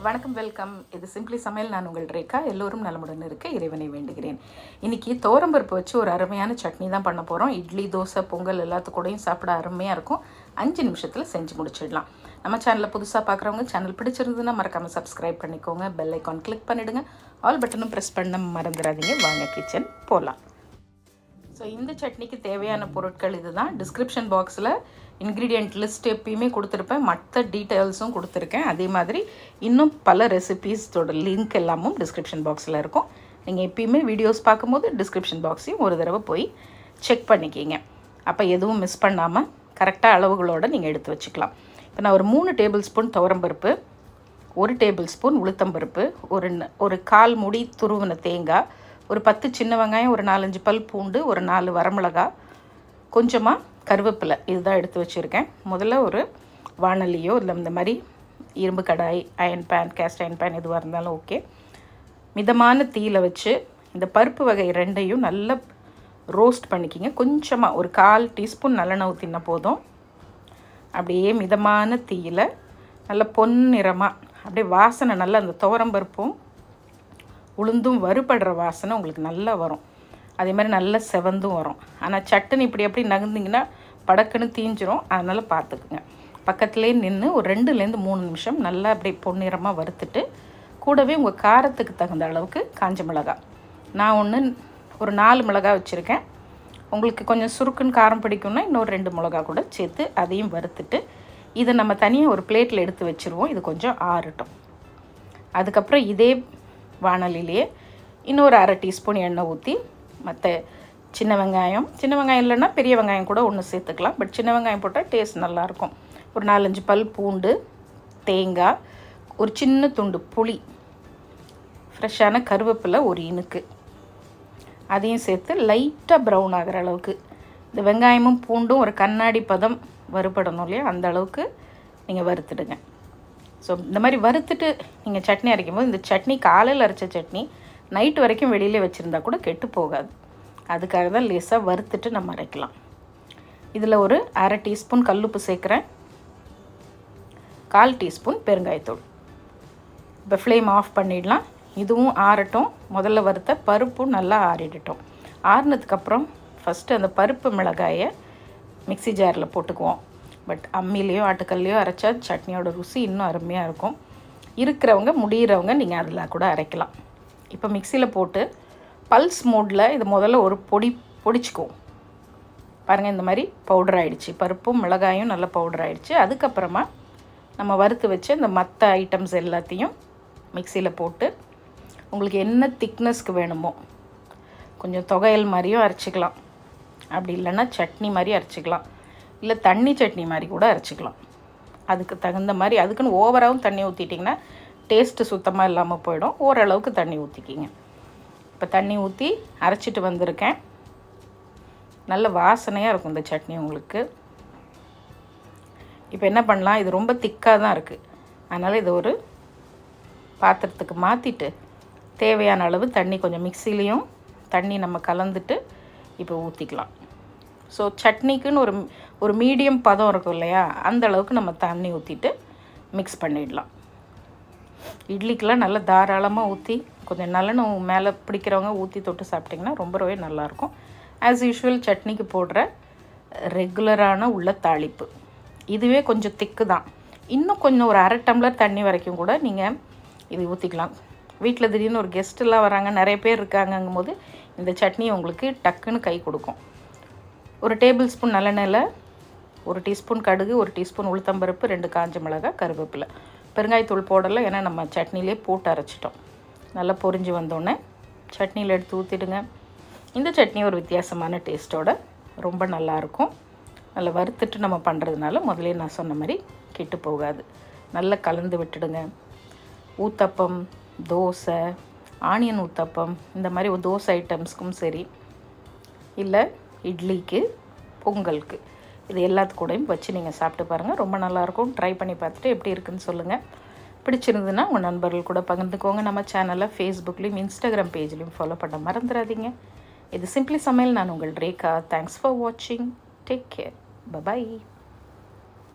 வணக்கம், வெல்கம். இது சிம்பிளி சமையல். நான் உங்கள் ரேகா. எல்லோரும் நலமுடன் இருக்க இறைவனை வேண்டுகிறேன். இன்றைக்கி துவரம்பருப்பு வச்சு ஒரு அருமையான சட்னி தான் பண்ண போகிறோம். இட்லி, தோசை, பொங்கல் எல்லாத்துக்கூடையும் சாப்பிட அருமையாக இருக்கும். 5 நிமிஷத்தில் செஞ்சு முடிச்சிடலாம். நம்ம சேனலில் புதுசாக பார்க்குறவங்க சேனல் பிடிச்சிருந்ததுன்னா மறக்காமல் சப்ஸ்கிரைப் பண்ணிக்கோங்க. பெல் ஐக்கான் கிளிக் பண்ணிவிடுங்க. ஆல் பட்டனும் ப்ரெஸ் பண்ண மறந்துடாதீங்க. வாங்க கிச்சன் போகலாம். ஸோ இந்த சட்னிக்கு தேவையான பொருட்கள் இதுதான். டிஸ்கிரிப்ஷன் பாக்ஸில் இன்க்ரீடியண்ட் லிஸ்ட் எப்பயுமே கொடுத்துருப்பேன், மற்ற டீட்டெயில்ஸும் கொடுத்துருக்கேன். அதே மாதிரி இன்னும் பல ரெசிபீஸோட லிங்க் எல்லாமும் டிஸ்கிரிப்ஷன் பாக்ஸில் இருக்கும். நீங்கள் எப்பயுமே வீடியோஸ் பார்க்கும்போது டிஸ்கிரிப்ஷன் பாக்ஸையும் ஒரு தடவை போய் செக் பண்ணிக்கிங்க. அப்போ எதுவும் மிஸ் பண்ணாமல் கரெக்டாக அளவுகளோடு நீங்கள் எடுத்து வச்சுக்கலாம். இப்போ நான் ஒரு 3 டேபிள் ஸ்பூன் துவரம்பருப்பு, 1 டேபிள் ஸ்பூன் உளுத்தம்பருப்பு, ஒரு 1/4 மூடி துருவின தேங்காய், ஒரு 10 சின்ன வெங்காயம், ஒரு 4-5 பல் பூண்டு, ஒரு 4 வரமிளகா, கொஞ்சமாக கருவேப்பிலை, இதுதான் எடுத்து வச்சுருக்கேன். முதல்ல ஒரு வாணலியோ இல்லை இந்த மாதிரி இரும்பு கடாய், iron pan, cast iron pan எதுவாக இருந்தாலும் ஓகே, மிதமான தீயில் வச்சு இந்த பருப்பு வகை ரெண்டையும் நல்லா ரோஸ்ட் பண்ணிக்கிங்க. கொஞ்சமாக ஒரு 1/4 டீஸ்பூன் நல்லெண்ணெய் ஊற்றினா போதும். அப்படியே மிதமான தீயில் நல்ல பொன்னிறமாக அப்படியே வாசனை நல்லா அந்த துவரம்பருப்பும் உளுந்தும் வறுபடுற வாசனை உங்களுக்கு நல்லா வரும். அதே மாதிரி நல்லா செவந்தும் வரும். ஆனால் சட்னி இப்படி நகர்ந்திங்கன்னா படக்குன்னு தீஞ்சிரும். அதனால் பார்த்துக்குங்க. பக்கத்துலேயே நின்று ஒரு 2-3 நிமிஷம் நல்லா அப்படியே பொன்னிறமாக வறுத்துட்டு, கூடவே உங்கள் காரத்துக்கு தகுந்த அளவுக்கு காஞ்ச மிளகாய், நான் ஒரு 4 மிளகாய் வச்சுருக்கேன். உங்களுக்கு கொஞ்சம் சுருக்குன்னு காரம் பிடிக்கும்னா இன்னொரு 2 மிளகாய் கூட சேர்த்து அதையும் வறுத்துட்டு, இதை நம்ம தனியாக ஒரு பிளேட்டில் எடுத்து வச்சுருவோம். இது கொஞ்சம் ஆறட்டும். அதுக்கப்புறம் இதே வாணலிலேயே இன்னொரு 1/2 டீஸ்பூன் எண்ணெய் ஊற்றி, மற்ற சின்ன வெங்காயம் இல்லைன்னா பெரிய வெங்காயம் கூட ஒன்று சேர்த்துக்கலாம். பட் சின்ன வெங்காயம் போட்டால் டேஸ்ட் நல்லாயிருக்கும். ஒரு 4-5 பல் பூண்டு, தேங்காய், ஒரு சின்ன துண்டு புளி, ஃப்ரெஷ்ஷான கருவேப்பிலை, ஒரு இனுக்கு, அதையும் சேர்த்து லைட்டாக ப்ரௌன் ஆகிற அளவுக்கு, இந்த வெங்காயமும் பூண்டும் ஒரு கண்ணாடி பதம் வறுபடணும் இல்லையா, அந்த அளவுக்கு நீங்கள் வறுத்துடுங்க. ஸோ இந்த மாதிரி வறுத்துட்டு நீங்கள் சட்னி அரைக்கும்போது, இந்த சட்னி காலையில் அரைச்ச சட்னி நைட்டு வரைக்கும் வெளியிலே வச்சுருந்தா கூட கெட்டு போகாது. அதுக்காக தான் லேசாக வறுத்துட்டு நம்ம அரைக்கலாம். இதில் ஒரு 1/2 டீஸ்பூன் கல்லுப்பு சேர்க்குறேன், 1/4 டீஸ்பூன் பெருங்காயத்தூள். இப்போ ஃப்ளேம் ஆஃப் பண்ணிடலாம். இதுவும் ஆறட்டும். முதல்ல வறுத்த பருப்பும் நல்லா ஆறிடட்டும். ஆறினதுக்கப்புறம் ஃபஸ்ட்டு அந்த பருப்பு மிளகாயை மிக்ஸி ஜாரில் போட்டுக்குவோம். பட் அம்மிலேயோ ஆட்டுக்கல்லையோ அரைச்சா சட்னியோட ருசி இன்னும் அருமையாக இருக்கும். இருக்கிறவங்க முடிகிறவங்க நீங்கள் அதில் கூட அரைக்கலாம். இப்போ மிக்சியில் போட்டு பல்ஸ் மோடில் இது முதல்ல ஒரு பொடிச்சுக்குவோம். பாருங்கள், இந்த மாதிரி பவுடர் ஆகிடுச்சு. பருப்பும் மிளகாயும் நல்லா பவுடர் ஆகிடுச்சு. அதுக்கப்புறமா நம்ம வறுத்து வச்சு இந்த மற்ற ஐட்டம்ஸ் எல்லாத்தையும் மிக்சியில் போட்டு, உங்களுக்கு என்ன திக்னஸ்க்கு வேணுமோ, கொஞ்சம் தொகையல் மாதிரியும் அரைச்சிக்கலாம், அப்படி இல்லைன்னா சட்னி மாதிரி அரைச்சிக்கலாம், இல்லை தண்ணி சட்னி மாதிரி கூட அரைச்சிக்கலாம். அதுக்கு தகுந்த மாதிரி, அதுக்குன்னு ஓவராகவும் தண்ணி ஊற்றிட்டிங்கன்னா டேஸ்ட்டு சுத்தமாக இல்லாமல் போயிடும். ஓரளவுக்கு தண்ணி ஊற்றிக்கிங்க. இப்போ தண்ணி ஊற்றி அரைச்சிட்டு வந்திருக்கேன். நல்ல வாசனையாக இருக்கும் இந்த சட்னி உங்களுக்கு. இப்போ என்ன பண்ணலாம், இது ரொம்ப திக்காக தான் இருக்குது. அதனால் இதை ஒரு பாத்திரத்துக்கு மாற்றிட்டு தேவையான அளவு தண்ணி, கொஞ்சம் மிக்சிலையும் தண்ணி நம்ம கலந்துட்டு இப்போ ஊற்றிக்கலாம். ஸோ சட்னிக்குன்னு ஒரு மீடியம் பதம் இருக்கும் இல்லையா, அந்த அளவுக்கு நம்ம தண்ணி ஊற்றிட்டு மிக்ஸ் பண்ணிடலாம். இட்லிக்கெலாம் நல்லா தாராளமாக ஊற்றி, கொஞ்சம் நல்லெண்ணெய் மேலே பிடிக்கிறவங்க ஊற்றி தொட்டு சாப்பிட்டிங்கன்னா ரொம்பவே நல்லாயிருக்கும். ஆஸ் யூஷுவல் சட்னிக்கு போடுற ரெகுலரான உள்ள தாளிப்பு. இதுவே கொஞ்சம் திக்கு தான். இன்னும் கொஞ்சம் ஒரு 1/2 டம்ளர் தண்ணி வரைக்கும் கூட நீங்கள் இது ஊற்றிக்கலாம். வீட்டில் திடீர்னு ஒரு கெஸ்ட்டெல்லாம் வராங்க, நிறைய பேர் இருக்காங்கங்கும் போது இந்த சட்னி உங்களுக்கு டக்குன்னு கை கொடுக்கும். ஒரு டேபிள் ஸ்பூன் நல்லெண்ணெயில் 1 டீஸ்பூன் கடுகு, 1 டீஸ்பூன் உளுத்தம்பருப்பு, 2 காஞ்ச மிளகாய், கருவேப்பிலை, பெருங்காயத்தூள் போடலை, ஏன்னா நம்ம சட்னிலே போட்டு அரைச்சிட்டோம். நல்லா பொரிஞ்சு வந்தோடனே சட்னியில் எடுத்து ஊற்றிடுங்க. இந்த சட்னி ஒரு வித்தியாசமான டேஸ்ட்டோட ரொம்ப நல்லாயிருக்கும். நல்லா வறுத்துட்டு நம்ம பண்ணுறதுனால முதலே நான் சொன்ன மாதிரி கெட்டு போகாது. நல்லா கலந்து விட்டுடுங்க. ஊத்தப்பம், தோசை, ஆனியன் ஊத்தப்பம், இந்த மாதிரி ஒரு தோசை ஐட்டம்ஸ்க்கும் சரி, இல்லை இட்லிக்கு, பொங்கலுக்கு, இது எல்லாத்துக்கூடையும் வச்சு நீங்கள் சாப்பிட்டு பாருங்கள். ரொம்ப நல்லாயிருக்கும். ட்ரை பண்ணி பார்த்துட்டு எப்படி இருக்குதுன்னு சொல்லுங்கள். பிடிச்சிருந்ததுன்னா உங்கள் நண்பர்கள் கூட பகிர்ந்துக்கோங்க. நம்ம சேனலை ஃபேஸ்புக்லேயும் இன்ஸ்டாகிராம் பேஜ்லேயும் ஃபாலோ பண்ண மறந்துடாதீங்க. இது சிம்பிளி சமையல். நான் உங்கள் ரேகா. தேங்க்ஸ் ஃபார் வாட்சிங். Take care. பை.